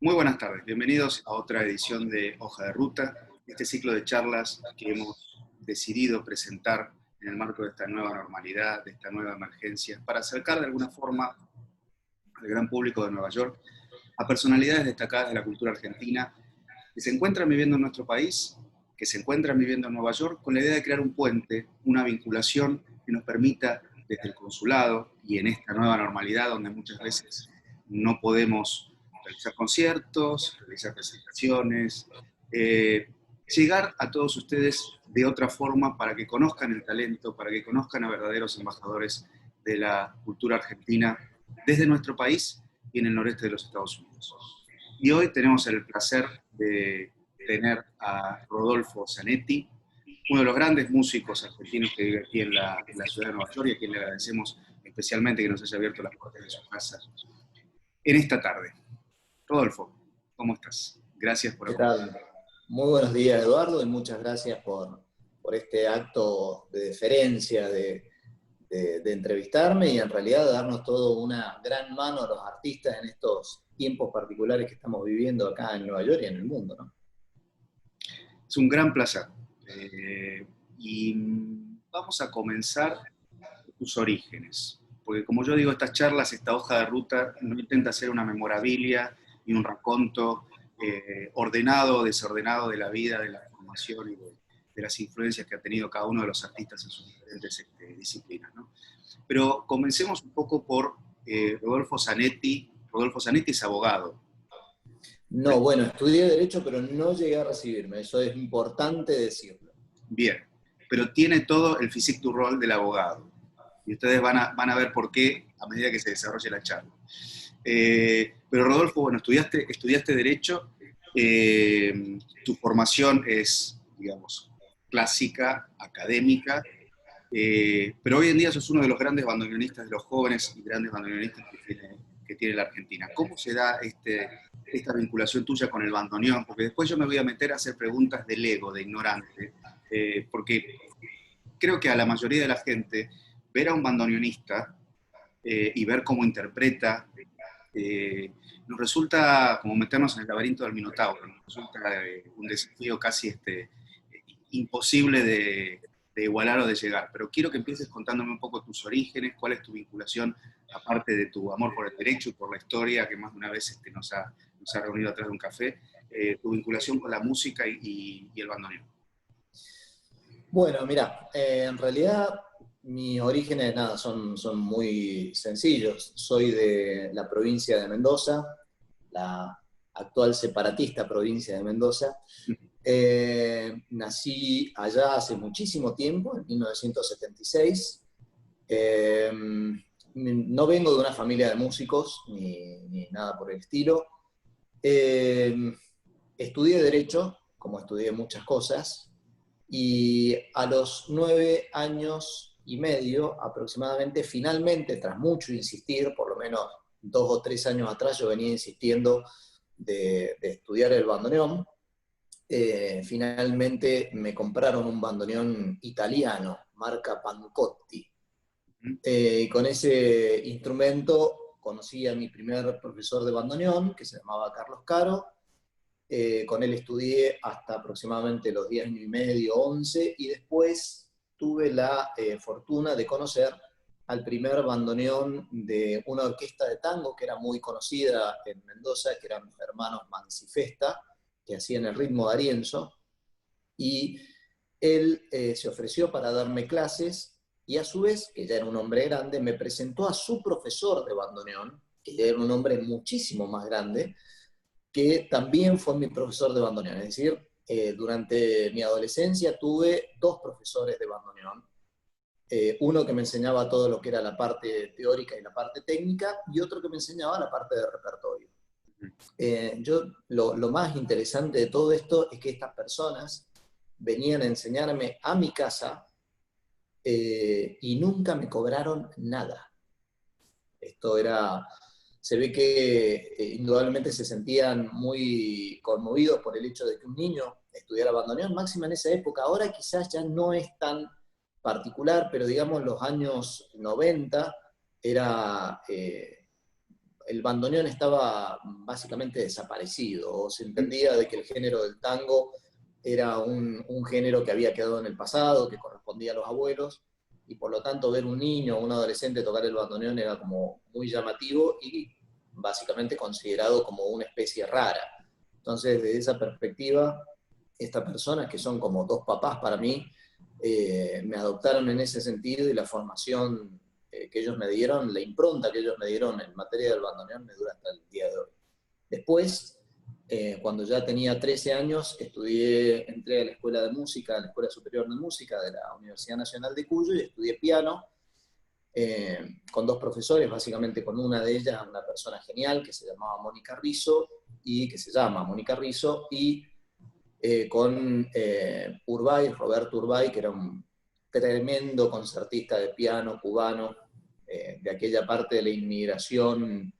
Muy buenas tardes, bienvenidos a otra edición de Hoja de Ruta, este ciclo de charlas que hemos decidido presentar en el marco de esta nueva normalidad, de esta nueva emergencia, para acercar de alguna forma al gran público de Nueva York a personalidades destacadas de la cultura argentina que se encuentran viviendo en nuestro país, que se encuentran viviendo en Nueva York, con la idea de crear un puente, una vinculación que nos permita desde el consulado y en esta nueva normalidad donde muchas veces no podemos realizar conciertos, realizar presentaciones, llegar a todos ustedes de otra forma para que conozcan el talento, para que conozcan a verdaderos embajadores de la cultura argentina desde nuestro país y en el noreste de los Estados Unidos. Y hoy tenemos el placer de tener a Rodolfo Zanetti, uno de los grandes músicos argentinos que vive aquí en la ciudad de Nueva York y a quien le agradecemos especialmente que nos haya abierto las puertas de su casa en esta tarde. Rodolfo, ¿cómo estás? Gracias por ¿Qué acompañarnos. tal? Muy buenos días, Eduardo, y muchas gracias por este acto de deferencia, de entrevistarme y en realidad de darnos todo una gran mano a los artistas en estos tiempos particulares que estamos viviendo acá en Nueva York y en el mundo, ¿no? Es un gran placer. Y vamos a comenzar por tus orígenes. Porque como yo digo, estas charlas, esta hoja de ruta, no intenta ser una memorabilia y un raconto ordenado o desordenado de la vida, de la formación y de las influencias que ha tenido cada uno de los artistas en sus diferentes disciplinas, ¿no? Pero comencemos un poco por Rodolfo Zanetti. Rodolfo Zanetti es abogado. No, bueno, estudié Derecho, pero no llegué a recibirme, eso es importante decirlo. Bien, pero tiene todo el physique du rôle del abogado. Y ustedes van a ver por qué a medida que se desarrolle la charla. Pero Rodolfo, bueno, estudiaste Derecho, tu formación es, digamos, clásica, académica, pero hoy en día sos uno de los grandes bandoneonistas, de los jóvenes y grandes bandoneonistas que tiene la Argentina. ¿Cómo se da esta vinculación tuya con el bandoneón? Porque después yo me voy a meter a hacer preguntas del ego, de ignorante, porque creo que a la mayoría de la gente ver a un bandoneonista y ver cómo interpreta nos resulta como meternos en el laberinto del Minotauro, nos resulta un desafío casi imposible de igualar o de llegar. Pero quiero que empieces contándome un poco tus orígenes, cuál es tu vinculación, aparte de tu amor por el derecho y por la historia, que más de una vez nos ha reunido atrás de un café, tu vinculación con la música y el bandoneón. Bueno, mira, en realidad mis orígenes nada, son muy sencillos. Soy de la provincia de Mendoza, la actual separatista provincia de Mendoza. Nací allá hace muchísimo tiempo, en 1976. No vengo de una familia de músicos, ni nada por el estilo. Estudié Derecho, como estudié muchas cosas, y a los 9 años y medio aproximadamente, finalmente, tras mucho insistir, por lo menos 2 o 3 años atrás yo venía insistiendo de estudiar el bandoneón, finalmente me compraron un bandoneón italiano, marca Pancotti. Y con ese instrumento conocí a mi primer profesor de bandoneón, que se llamaba Carlos Caro. Con él estudié hasta aproximadamente los 10 años y medio, 11, y después tuve la fortuna de conocer al primer bandoneón de una orquesta de tango que era muy conocida en Mendoza, que eran los hermanos Mancifesta, que hacían el ritmo de Arienzo, y él se ofreció para darme clases, y a su vez, que ya era un hombre grande, me presentó a su profesor de bandoneón, que ya era un hombre muchísimo más grande, que también fue mi profesor de bandoneón. Es decir, durante mi adolescencia tuve dos profesores de bandoneón. Uno que me enseñaba todo lo que era la parte teórica y la parte técnica, y otro que me enseñaba la parte de repertorio. Lo más interesante de todo esto es que estas personas venían a enseñarme a mi casa y nunca me cobraron nada. Esto era... Se ve que indudablemente se sentían muy conmovidos por el hecho de que un niño estudiara bandoneón, máxima en esa época. Ahora quizás ya no es tan particular, pero digamos los años 90 era el bandoneón estaba básicamente desaparecido, o se entendía de que el género del tango era un género que había quedado en el pasado, que correspondía a los abuelos, y por lo tanto ver un niño o un adolescente tocar el bandoneón era como muy llamativo y básicamente considerado como una especie rara. Entonces, desde esa perspectiva, estas personas que son como dos papás para mí, me adoptaron en ese sentido, y la formación que ellos me dieron, la impronta que ellos me dieron en materia del bandoneón me dura hasta el día de hoy. Después, cuando ya tenía 13 años, entré a la Escuela de Música, a la Escuela Superior de Música de la Universidad Nacional de Cuyo, y estudié piano con dos profesores, básicamente con una de ellas, una persona genial que se llamaba Mónica Rizzo, y que se llama Mónica Rizzo, y con Roberto Urbay, que era un tremendo concertista de piano cubano, de aquella parte de la inmigración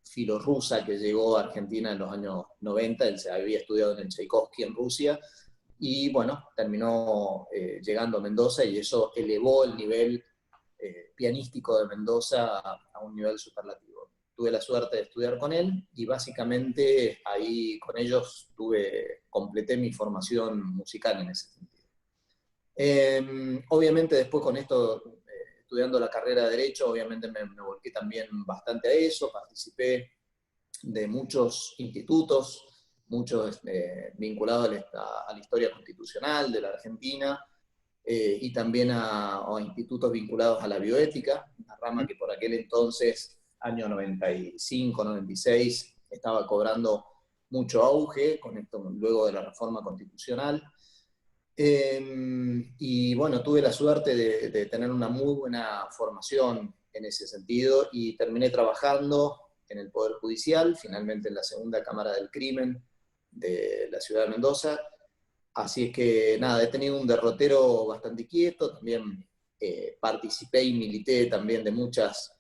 filorrusa que llegó a Argentina en los años 90. Él se había estudiado en el Tchaikovsky en Rusia, y bueno, terminó llegando a Mendoza, y eso elevó el nivel pianístico de Mendoza a un nivel superlativo. Tuve la suerte de estudiar con él, y básicamente ahí con ellos completé mi formación musical en ese sentido. Obviamente después con esto, estudiando la carrera de Derecho, obviamente me volqué también bastante a eso, participé de muchos institutos, muchos vinculados a la historia constitucional de la Argentina, y también a institutos vinculados a la bioética, una rama que por aquel entonces, año 95, 96, estaba cobrando mucho auge con esto, luego de la reforma constitucional. Y bueno, tuve la suerte de tener una muy buena formación en ese sentido, y terminé trabajando en el Poder Judicial, finalmente en la Segunda Cámara del Crimen de la ciudad de Mendoza. Así es que nada, he tenido un derrotero bastante quieto, también participé y milité también de muchas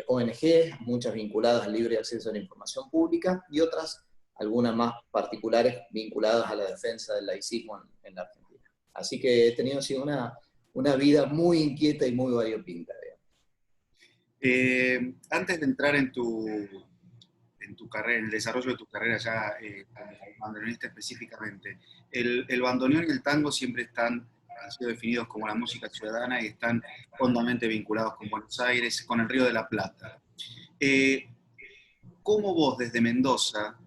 ONG, muchas vinculadas al libre acceso a la información pública, y otras, algunas más particulares, vinculadas a la defensa del laicismo en la Argentina. Así que he tenido así una vida muy inquieta y muy variopinta. Antes de entrar en tu carrera, en el desarrollo de tu carrera ya como bandoneonista específicamente, el bandoneón y el tango siempre han sido definidos como la música ciudadana, y están hondamente vinculados con Buenos Aires, con el Río de la Plata. ¿Cómo vos desde Mendoza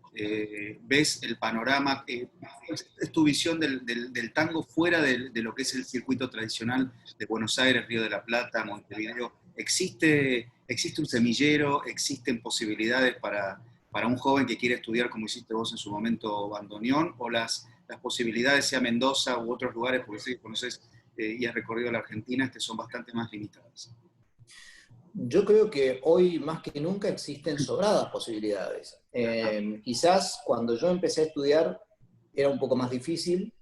ves el panorama? ¿Es tu visión del tango fuera de lo que es el circuito tradicional de Buenos Aires, Río de la Plata, Montevideo? ¿Existe un semillero? ¿Existen posibilidades para un joven que quiere estudiar, como hiciste vos en su momento, bandoneón? ¿O las posibilidades, sea Mendoza u otros lugares, porque sé que conoces y has recorrido la Argentina, que son bastante más limitadas? Yo creo que hoy más que nunca existen sobradas posibilidades. Quizás cuando yo empecé a estudiar era un poco más difícil,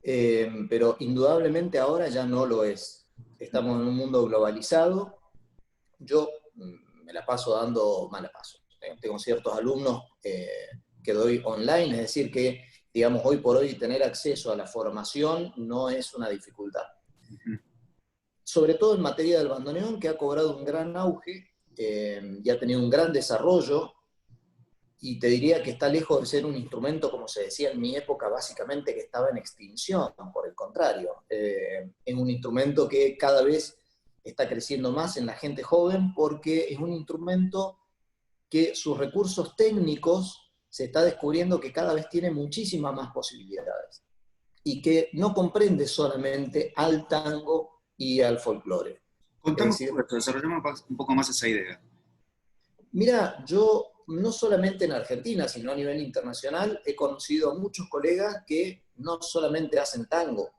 pero indudablemente ahora ya no lo es. Estamos en un mundo globalizado. Yo me la paso dando, mal la paso. Tengo ciertos alumnos que doy online, es decir que, digamos, hoy por hoy tener acceso a la formación no es una dificultad. Sobre todo en materia del bandoneón, que ha cobrado un gran auge y ha tenido un gran desarrollo, y te diría que está lejos de ser un instrumento, como se decía en mi época, básicamente que estaba en extinción. Por el contrario, es un instrumento que cada vez está creciendo más en la gente joven, porque es un instrumento que sus recursos técnicos se está descubriendo que cada vez tiene muchísimas más posibilidades, y que no comprende solamente al tango y al folclore. Contame Es un decir, poco esto, desarrollame un poco más esa idea. mira, yo no solamente en Argentina, sino a nivel internacional, he conocido a muchos colegas que no solamente hacen tango,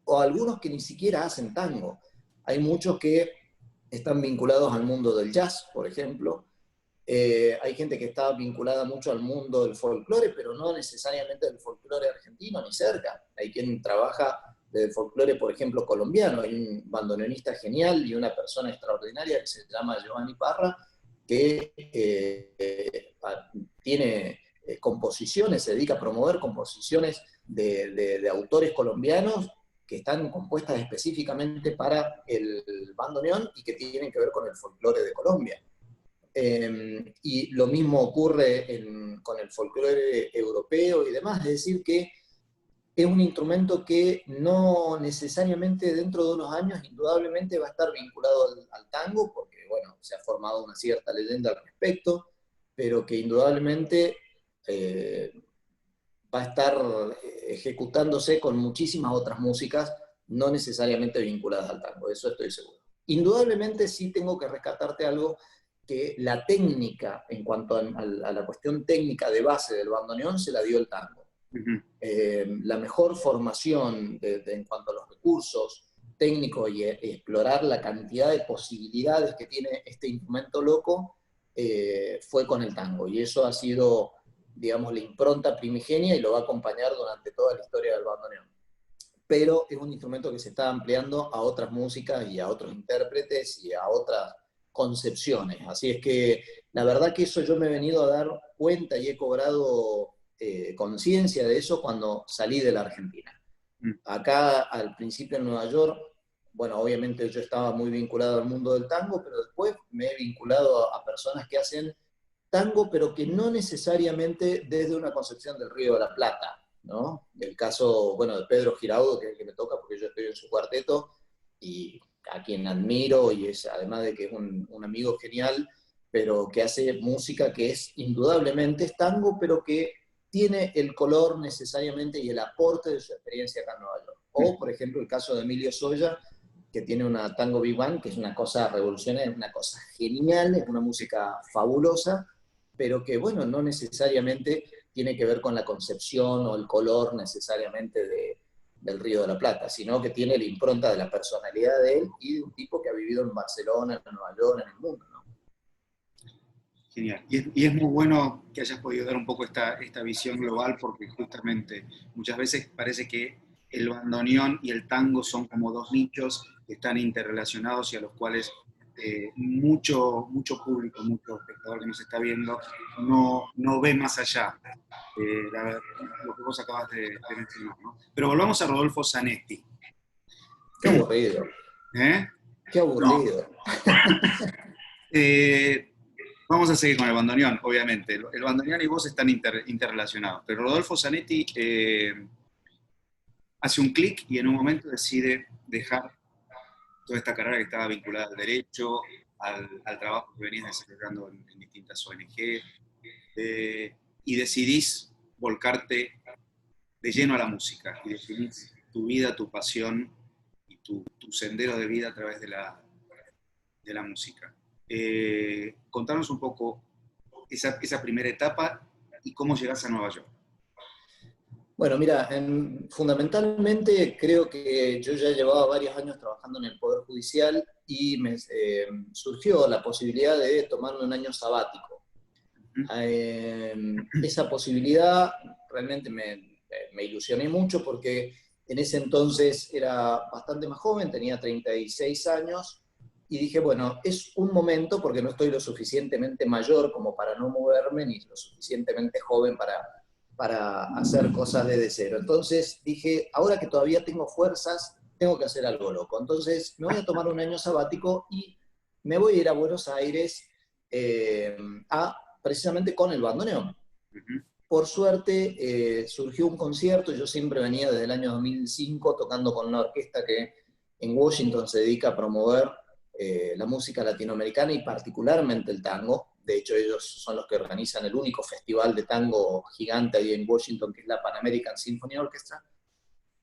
o algunos que ni siquiera hacen tango. Hay muchos que están vinculados al mundo del jazz, por ejemplo. Hay gente que está vinculada mucho al mundo del folclore, pero no necesariamente del folclore argentino ni cerca. Hay quien trabaja del folclore, por ejemplo, colombiano. Hay un bandoneonista genial y una persona extraordinaria que se llama Giovanni Parra, que tiene composiciones, se dedica a promover composiciones de autores colombianos que están compuestas específicamente para el bandoneón y que tienen que ver con el folclore de Colombia. Y lo mismo ocurre con el folclore europeo y demás, es decir, que es un instrumento que no necesariamente dentro de unos años indudablemente va a estar vinculado al tango, porque bueno, se ha formado una cierta leyenda al respecto, pero que indudablemente va a estar ejecutándose con muchísimas otras músicas, no necesariamente vinculadas al tango, de eso estoy seguro. Indudablemente sí tengo que rescatarte algo, que la técnica, en cuanto a la cuestión técnica de base del bandoneón, se la dio el tango. La mejor formación en cuanto a los recursos técnicos y explorar la cantidad de posibilidades que tiene este instrumento loco fue con el tango, y eso ha sido, digamos, la impronta primigenia y lo va a acompañar durante toda la historia del bandoneón. Pero es un instrumento que se está ampliando a otras músicas y a otros intérpretes y a otras concepciones. Así es que la verdad que eso yo me he venido a dar cuenta y he cobrado conciencia de eso cuando salí de la Argentina. Acá al principio en Nueva York, bueno, obviamente yo estaba muy vinculado al mundo del tango, pero después me he vinculado a personas que hacen tango, pero que no necesariamente desde una concepción del Río de la Plata, ¿no? El caso, bueno, de Pedro Giraudo, que es el que me toca porque yo estoy en su cuarteto, y a quien admiro, y es, además de que es un amigo genial, pero que hace música que es indudablemente es tango, pero que tiene el color necesariamente y el aporte de su experiencia acá en Nueva York. O, por ejemplo, el caso de Emilio Soya, que tiene una tango big band, que es una cosa revolucionaria, es una cosa genial, es una música fabulosa, pero que, bueno, no necesariamente tiene que ver con la concepción o el color necesariamente del Río de la Plata, sino que tiene la impronta de la personalidad de él y de un tipo que ha vivido en Barcelona, en Nueva York, en el mundo, ¿no? Genial. Y es muy bueno que hayas podido dar un poco esta visión global, porque justamente muchas veces parece que el bandoneón y el tango son como dos nichos que están interrelacionados y a los cuales mucho público, mucho espectador que nos está viendo no ve más allá lo que vos acabas de mencionar, ¿no? Pero volvamos a Rodolfo Zanetti. Qué aburrido. ¿Eh? Qué aburrido. No. Vamos a seguir con el bandoneón, obviamente. El bandoneón y vos están interrelacionados, pero Rodolfo Zanetti hace un clic y en un momento decide dejar toda esta carrera que estaba vinculada al derecho, al trabajo que venías desarrollando en distintas ONG, y decidís volcarte de lleno a la música y definís tu vida, tu pasión y tu sendero de vida a través de la música. Contanos un poco esa primera etapa y cómo llegás a Nueva York. Bueno, mira, fundamentalmente creo que yo ya llevaba varios años trabajando en el Poder Judicial y me surgió la posibilidad de tomarme un año sabático. Esa posibilidad realmente me ilusioné mucho porque en ese entonces era bastante más joven, tenía 36 años, y dije, bueno, es un momento, porque no estoy lo suficientemente mayor como para no moverme, ni lo suficientemente joven para hacer cosas desde cero. Entonces dije, ahora que todavía tengo fuerzas, tengo que hacer algo loco. Entonces me voy a tomar un año sabático y me voy a ir a Buenos Aires precisamente con el bandoneón. Por suerte surgió un concierto, yo siempre venía desde el año 2005 tocando con una orquesta que en Washington se dedica a promover la música latinoamericana y particularmente el tango. De hecho, ellos son los que organizan el único festival de tango gigante ahí en Washington, que es la Pan American Symphony Orchestra.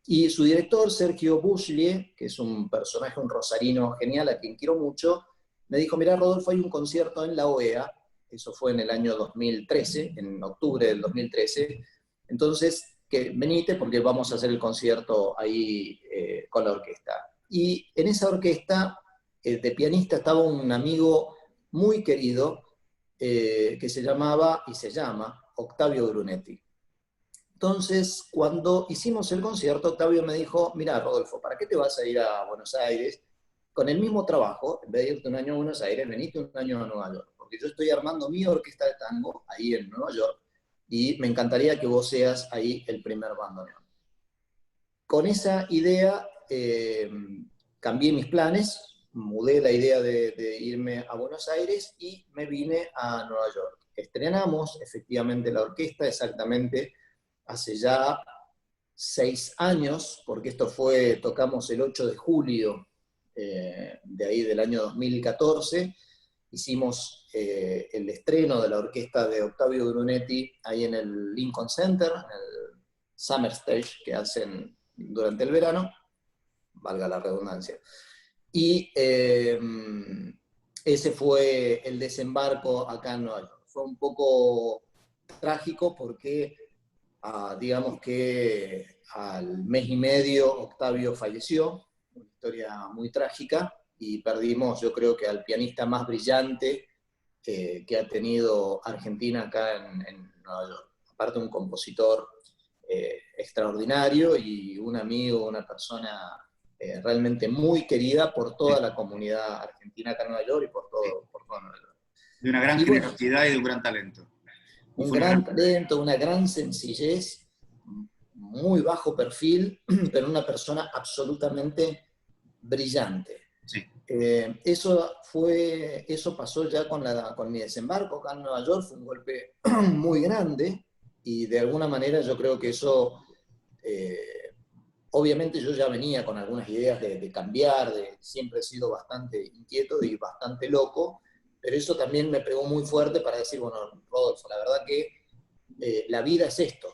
Y su director, Sergio Buslier, que es un personaje, un rosarino genial, a quien quiero mucho, me dijo, mira, Rodolfo, hay un concierto en la OEA, eso fue en el año 2013, en octubre del 2013, entonces, que venite porque vamos a hacer el concierto ahí con la orquesta. Y en esa orquesta de pianista estaba un amigo muy querido que se llamaba y se llama Octavio Brunetti. Entonces, cuando hicimos el concierto, Octavio me dijo, mira, Rodolfo, ¿para qué te vas a ir a Buenos Aires con el mismo trabajo? En vez de irte un año a Buenos Aires, venite un año a Nueva York, porque yo estoy armando mi orquesta de tango ahí en Nueva York y me encantaría que vos seas ahí el primer bandoneón. Con esa idea cambié mis planes, mudé la idea de irme a Buenos Aires y me vine a Nueva York. Estrenamos efectivamente la orquesta exactamente hace ya 6 años, porque tocamos el 8 de julio de ahí del año 2014, hicimos el estreno de la orquesta de Octavio Brunetti ahí en el Lincoln Center, en el Summer Stage que hacen durante el verano, valga la redundancia. Y ese fue el desembarco acá en Nueva York. Fue un poco trágico porque digamos que al mes y medio Octavio falleció, una historia muy trágica, y perdimos, yo creo que al pianista más brillante que ha tenido Argentina acá en Nueva York. Aparte un compositor extraordinario y un amigo, una persona realmente muy querida por toda la comunidad argentina acá en Nueva York y por todo Nueva York. De una gran generosidad y de un gran talento. Un gran talento, una gran sencillez, muy bajo perfil, pero una persona absolutamente brillante. Sí. Eso pasó ya con mi desembarco acá en Nueva York, fue un golpe muy grande, y de alguna manera yo creo que eso, obviamente yo ya venía con algunas ideas de cambiar, siempre he sido bastante inquieto y bastante loco, pero eso también me pegó muy fuerte para decir, bueno, Rodolfo, la verdad que la vida es esto.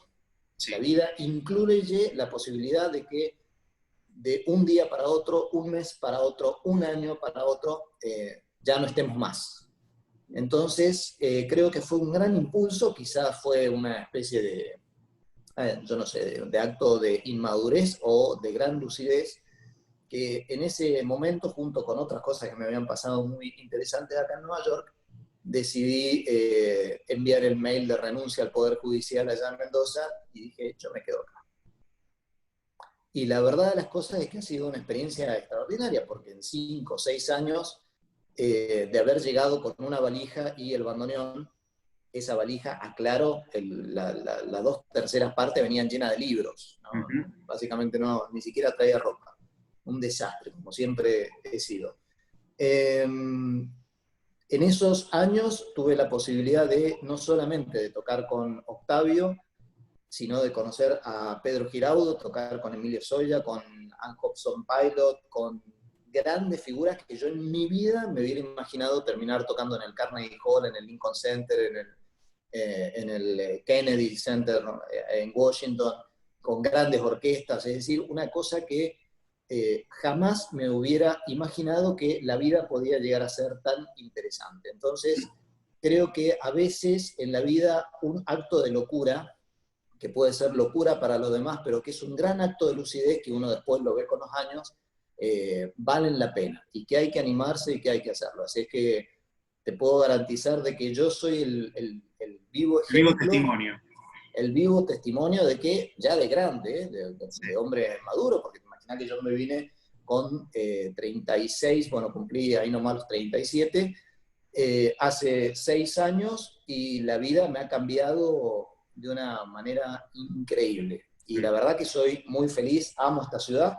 Sí. La vida incluye la posibilidad de que de un día para otro, un mes para otro, un año para otro, ya no estemos más. Entonces, creo que fue un gran impulso, quizás fue una especie de, yo no sé, de acto de inmadurez o de gran lucidez, que en ese momento, junto con otras cosas que me habían pasado muy interesantes acá en Nueva York, decidí enviar el mail de renuncia al Poder Judicial allá en Mendoza y dije, yo me quedo acá. Y la verdad de las cosas es que ha sido una experiencia extraordinaria, porque en 5 o 6 años de haber llegado con una valija y el bandoneón, esa valija, aclaro, las 2/3 partes venían llenas de libros, ¿no? Básicamente ni siquiera traía ropa. Un desastre, como siempre he sido. En esos años tuve la posibilidad no solamente de tocar con Octavio, sino de conocer a Pedro Giraudo, tocar con Emilio Zoya, con Ann Hobson Pilot, con grandes figuras que yo en mi vida me hubiera imaginado terminar tocando en el Carnegie Hall, en el Lincoln Center, en el Kennedy Center en Washington, con grandes orquestas, es decir, una cosa que jamás me hubiera imaginado que la vida podía llegar a ser tan interesante. Entonces, creo que a veces en la vida un acto de locura, que puede ser locura para los demás, pero que es un gran acto de lucidez que uno después lo ve con los años, valen la pena, y que hay que animarse y que hay que hacerlo. Así es que te puedo garantizar de que yo soy el vivo ejemplo, testimonio. El vivo testimonio de que, ya de grande, de hombre maduro, porque te imaginas que yo me vine con 36, bueno, cumplí ahí nomás los 37, hace 6 años, y la vida me ha cambiado de una manera increíble. Y la verdad que soy muy feliz, amo esta ciudad,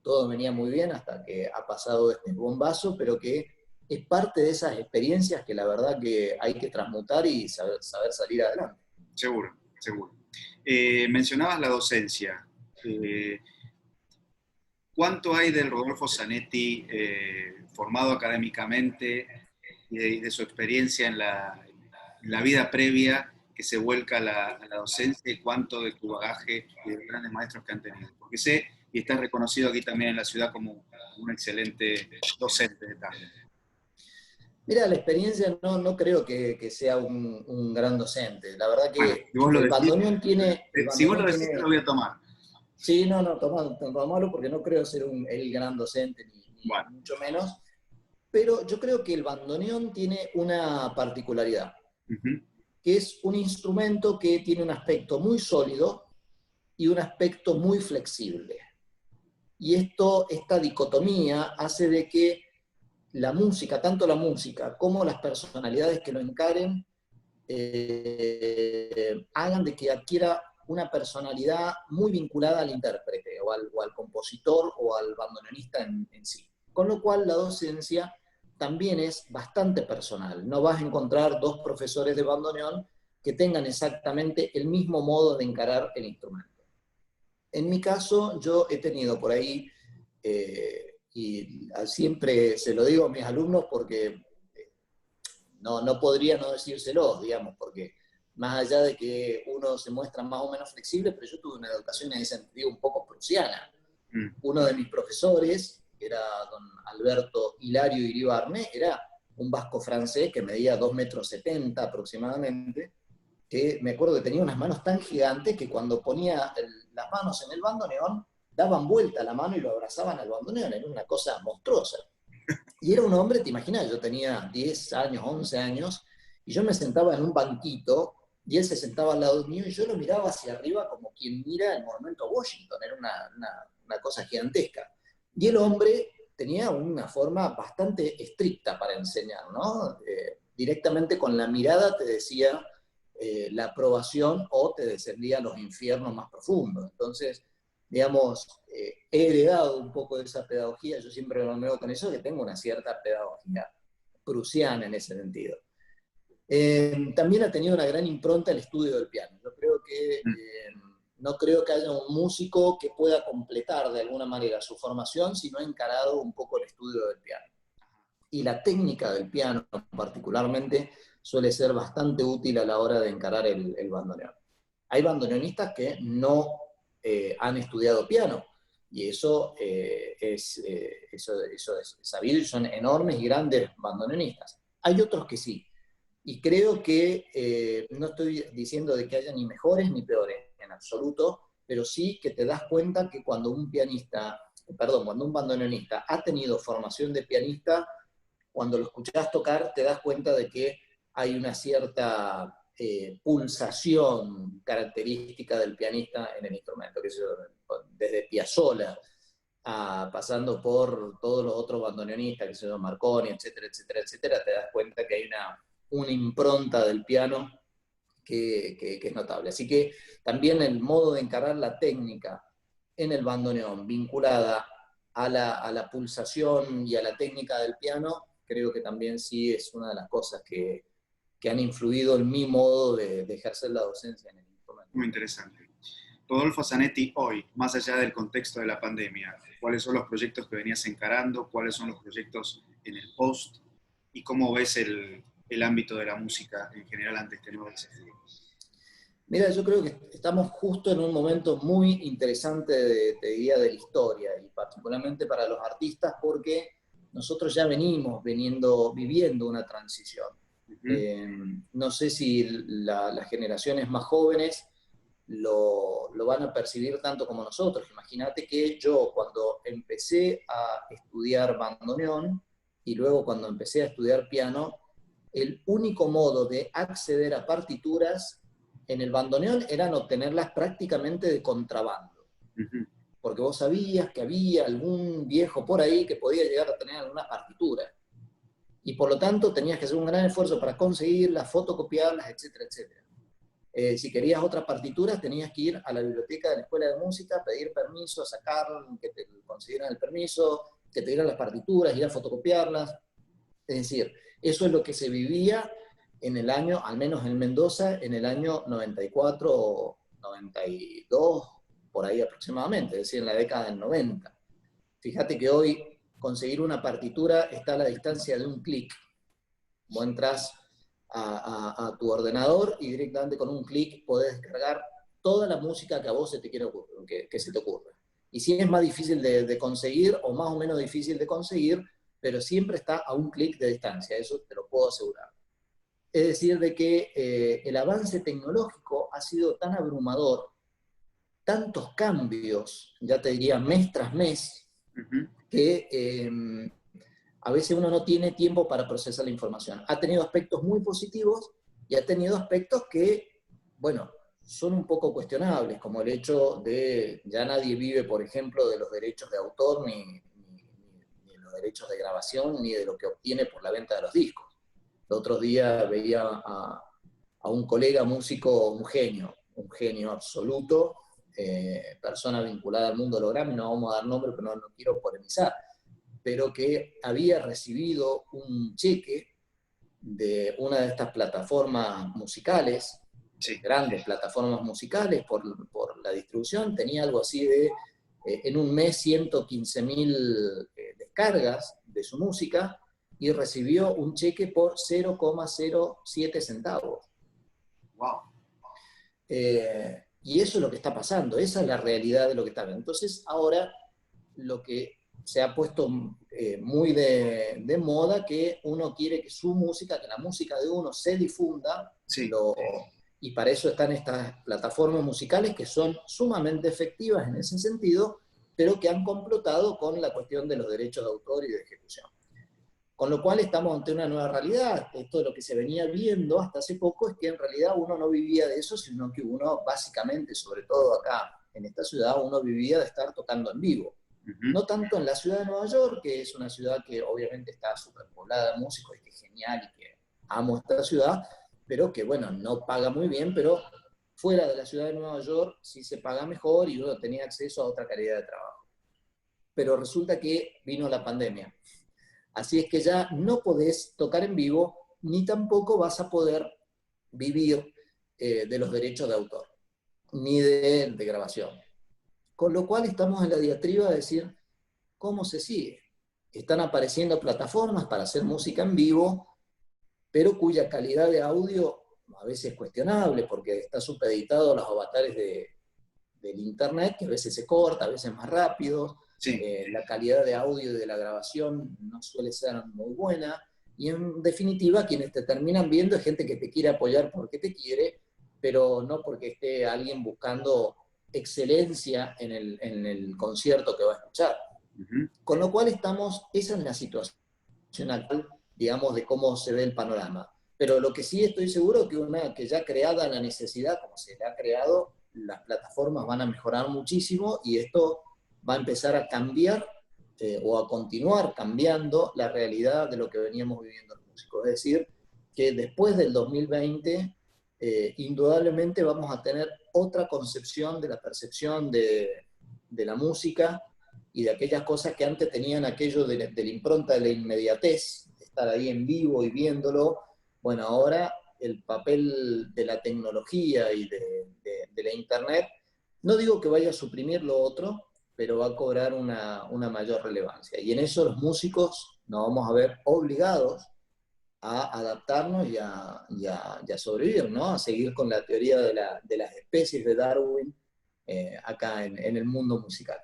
todo venía muy bien hasta que ha pasado este bombazo, pero que es parte de esas experiencias que la verdad que hay que transmutar y saber salir adelante. Seguro, seguro. Mencionabas la docencia. ¿Cuánto hay del Rodolfo Zanetti formado académicamente y de su experiencia en la vida previa que se vuelca a la docencia, y cuánto de tu bagaje y de los grandes maestros que han tenido? Porque sé, y estás reconocido aquí también en la ciudad como un excelente docente de tango. Mira, la experiencia no creo que sea un gran docente. La verdad que bueno, el bandoneón tiene... Si vos lo decís, te lo voy a tomar. Sí, tomarlo porque no creo ser el gran docente, ni mucho menos. Pero yo creo que el bandoneón tiene una particularidad, que es un instrumento que tiene un aspecto muy sólido y un aspecto muy flexible. Y esta dicotomía hace de que la música, tanto la música como las personalidades que lo encaren, hagan de que adquiera una personalidad muy vinculada al intérprete, o al compositor, o al bandoneonista en sí. Con lo cual la docencia también es bastante personal. No vas a encontrar dos profesores de bandoneón que tengan exactamente el mismo modo de encarar el instrumento. En mi caso, yo he tenido por ahí, y siempre se lo digo a mis alumnos porque no podría no decírselo, digamos, porque más allá de que uno se muestra más o menos flexible, pero yo tuve una educación en ese sentido un poco prusiana. Uno de mis profesores, que era don Alberto Hilario Iribarne, era un vasco francés que medía 2,70 m aproximadamente, que me acuerdo que tenía unas manos tan gigantes que cuando ponía las manos en el bandoneón, daban vuelta la mano y lo abrazaban al bandoneón, era una cosa monstruosa. Y era un hombre, te imaginas, yo tenía 10 años, 11 años, y yo me sentaba en un banquito, y él se sentaba al lado mío, y yo lo miraba hacia arriba como quien mira el monumento a Washington, era una cosa gigantesca. Y el hombre tenía una forma bastante estricta para enseñar, ¿no? Directamente con la mirada te decía la aprobación o te descendía a los infiernos más profundos. Entonces, digamos, he heredado un poco de esa pedagogía, yo siempre lo veo con eso, que tengo una cierta pedagogía prusiana en ese sentido. También ha tenido una gran impronta el estudio del piano. Yo creo que no creo que haya un músico que pueda completar de alguna manera su formación si no ha encarado un poco el estudio del piano. Y la técnica del piano particularmente suele ser bastante útil a la hora de encarar el bandoneón. Hay bandoneonistas que no han estudiado piano, y eso es sabido, y son enormes y grandes bandoneonistas. Hay otros que sí, y creo que no estoy diciendo de que haya ni mejores ni peores, en absoluto, pero sí que te das cuenta que cuando un bandoneonista ha tenido formación de pianista, cuando lo escuchás tocar te das cuenta de que hay una cierta pulsación característica del pianista en el instrumento, que es desde Piazzolla, pasando por todos los otros bandoneonistas, que son Marconi, etcétera, etcétera, etcétera, te das cuenta que hay una impronta del piano que es notable. Así que también el modo de encarar la técnica en el bandoneón, vinculada a la pulsación y a la técnica del piano, creo que también sí es una de las cosas que han influido en mi modo de ejercer la docencia en el instrumento. Muy interesante. Rodolfo Zanetti, hoy, más allá del contexto de la pandemia, ¿cuáles son los proyectos que venías encarando? ¿Cuáles son los proyectos en el post? ¿Y cómo ves el ámbito de la música en general ante este nuevo desafío? Mira, yo creo que estamos justo en un momento muy interesante, te diría, de la historia, y particularmente para los artistas, porque nosotros ya venimos viviendo una transición. No sé si las generaciones más jóvenes lo van a percibir tanto como nosotros. Imagínate que yo, cuando empecé a estudiar bandoneón y luego cuando empecé a estudiar piano, el único modo de acceder a partituras en el bandoneón eran obtenerlas prácticamente de contrabando. Porque vos sabías que había algún viejo por ahí que podía llegar a tener alguna partitura. Y por lo tanto tenías que hacer un gran esfuerzo para conseguirlas, fotocopiarlas, etcétera, etcétera. Si querías otras partituras, tenías que ir a la biblioteca de la Escuela de Música, pedir permiso, sacar, que te consiguieran el permiso, que te dieran las partituras, ir a fotocopiarlas. Es decir, eso es lo que se vivía en el año, al menos en Mendoza, en el año 94 o 92, por ahí aproximadamente, es decir, en la década del 90. Fíjate que hoy conseguir una partitura está a la distancia de un clic. Vos entras a tu ordenador y directamente con un clic podés descargar toda la música que a vos se te quiera que se te ocurra. Y si es más difícil de conseguir o más o menos difícil de conseguir, pero siempre está a un clic de distancia, eso te lo puedo asegurar. Es decir, de que el avance tecnológico ha sido tan abrumador, tantos cambios, ya te diría mes tras mes, que a veces uno no tiene tiempo para procesar la información. Ha tenido aspectos muy positivos y ha tenido aspectos que, bueno, son un poco cuestionables, como el hecho de ya nadie vive, por ejemplo, de los derechos de autor, ni de los derechos de grabación, ni de lo que obtiene por la venta de los discos. El otro día veía a un colega músico, un genio absoluto, persona vinculada al mundo holograma, y no vamos a dar nombre, pero no quiero polemizar. pero que había recibido un cheque de una de estas plataformas musicales, Sí. grandes plataformas musicales, por la distribución. Tenía algo así de, en un mes, 115.000 descargas de su música, y recibió un cheque por 0,07 centavos. Wow. Y eso es lo que está pasando, esa es la realidad de lo que está pasando. Entonces, ahora lo que se ha puesto muy de moda, que uno quiere que su música, que la música de uno se difunda, Sí. Y para eso están estas plataformas musicales que son sumamente efectivas en ese sentido, pero que han complotado con la cuestión de los derechos de autor y de ejecución. Con lo cual estamos ante una nueva realidad. Esto de lo que se venía viendo hasta hace poco es que en realidad uno no vivía de eso, sino que uno básicamente, sobre todo acá en esta ciudad, uno vivía de estar tocando en vivo. No tanto en la ciudad de Nueva York, que es una ciudad que obviamente está superpoblada de músicos y que es genial y que amo esta ciudad, pero que bueno, no paga muy bien, pero fuera de la ciudad de Nueva York sí se paga mejor y uno tenía acceso a otra calidad de trabajo. Pero resulta que vino la pandemia. Así es que ya no podés tocar en vivo, ni tampoco vas a poder vivir de los derechos de autor, ni de grabación. Con lo cual estamos en la diatriba de decir, ¿cómo se sigue? Están apareciendo plataformas para hacer música en vivo, pero cuya calidad de audio a veces es cuestionable, porque está supeditado a los avatares del internet, que a veces se corta, a veces más rápido. Sí. La calidad de audio y de la grabación no suele ser muy buena, y en definitiva quienes te terminan viendo es gente que te quiere apoyar porque te quiere, pero no porque esté alguien buscando excelencia en el concierto que va a escuchar. Con lo cual esa es la situación actual, digamos, de cómo se ve el panorama. Pero lo que sí estoy seguro que ya creada la necesidad, como se le ha creado, las plataformas van a mejorar muchísimo, y esto va a empezar a cambiar o a continuar cambiando la realidad de lo que veníamos viviendo los músicos. Es decir, que después del 2020, indudablemente vamos a tener otra concepción de la percepción de la música y de aquellas cosas que antes tenían aquello de la impronta de la inmediatez, de estar ahí en vivo y viéndolo. Bueno, ahora el papel de la tecnología y de la internet, no digo que vaya a suprimir lo otro, pero va a cobrar una mayor relevancia. Y en eso los músicos nos vamos a ver obligados a adaptarnos y a sobrevivir, ¿no? A seguir con la teoría de las especies de Darwin acá en el mundo musical.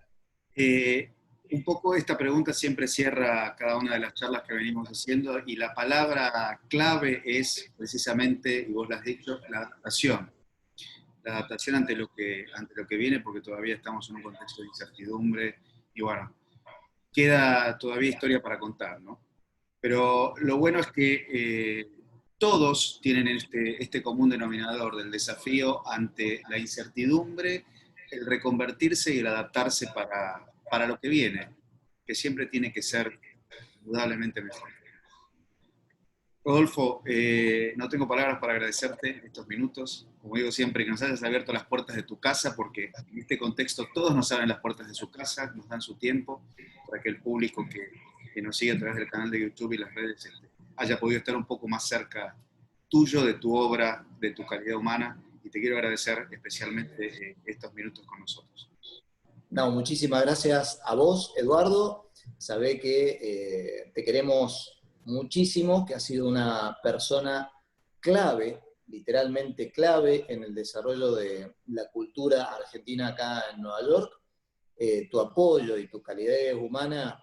Un poco esta pregunta siempre cierra cada una de las charlas que venimos haciendo, y la palabra clave es precisamente, y vos lo has dicho, la adaptación. La adaptación ante lo que viene, porque todavía estamos en un contexto de incertidumbre, y bueno, queda todavía historia para contar, ¿no? Pero lo bueno es que todos tienen este común denominador del desafío ante la incertidumbre, el reconvertirse y el adaptarse para lo que viene, que siempre tiene que ser indudablemente mejor. Rodolfo, no tengo palabras para agradecerte estos minutos. Como digo siempre, que nos hayas abierto las puertas de tu casa, porque en este contexto todos nos abren las puertas de su casa, nos dan su tiempo, para que el público que nos sigue a través del canal de YouTube y las redes haya podido estar un poco más cerca tuyo, de tu obra, de tu calidad humana, y te quiero agradecer especialmente estos minutos con nosotros. No, muchísimas gracias a vos, Eduardo. Sabé que te queremos muchísimo, que has sido una persona clave, literalmente clave, en el desarrollo de la cultura argentina acá en Nueva York. Tu apoyo y tu calidad humana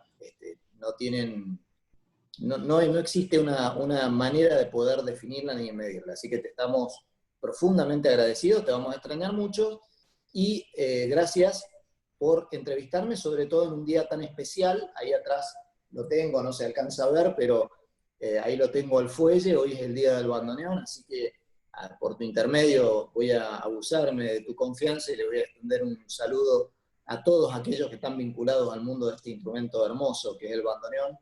no tienen, no existe una manera de poder definirla ni medirla. Así que te estamos profundamente agradecidos, te vamos a extrañar mucho, y gracias por entrevistarme, sobre todo en un día tan especial. Ahí atrás lo tengo, no se alcanza a ver, pero ahí lo tengo al fuelle. Hoy es el día del bandoneón, así que por tu intermedio voy a abusarme de tu confianza y le voy a extender un saludo a todos aquellos que están vinculados al mundo de este instrumento hermoso que es el bandoneón,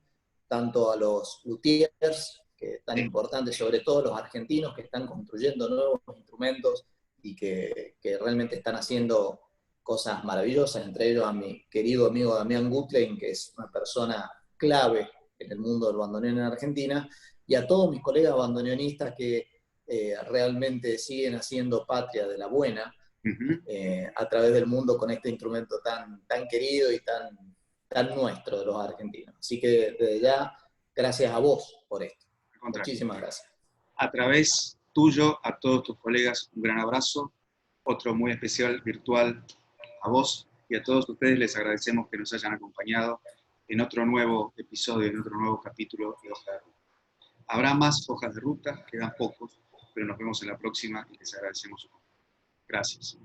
tanto a los luthiers, que es tan importante, sobre todo los argentinos que están construyendo nuevos instrumentos y que realmente están haciendo cosas maravillosas, entre ellos a mi querido amigo Damián Gutlein, que es una persona clave en el mundo del bandoneón en Argentina, y a todos mis colegas bandoneonistas que realmente siguen haciendo patria de la buena a través del mundo con este instrumento tan querido y tan nuestro de los argentinos. Así que desde ya, gracias a vos por esto. Muchísimas gracias. A través tuyo, a todos tus colegas, un gran abrazo. Otro muy especial virtual a vos y a todos ustedes les agradecemos que nos hayan acompañado en otro nuevo episodio, en otro nuevo capítulo de Hoja de Ruta. Habrá más hojas de ruta, quedan pocos, pero nos vemos en la próxima y les agradecemos. Gracias.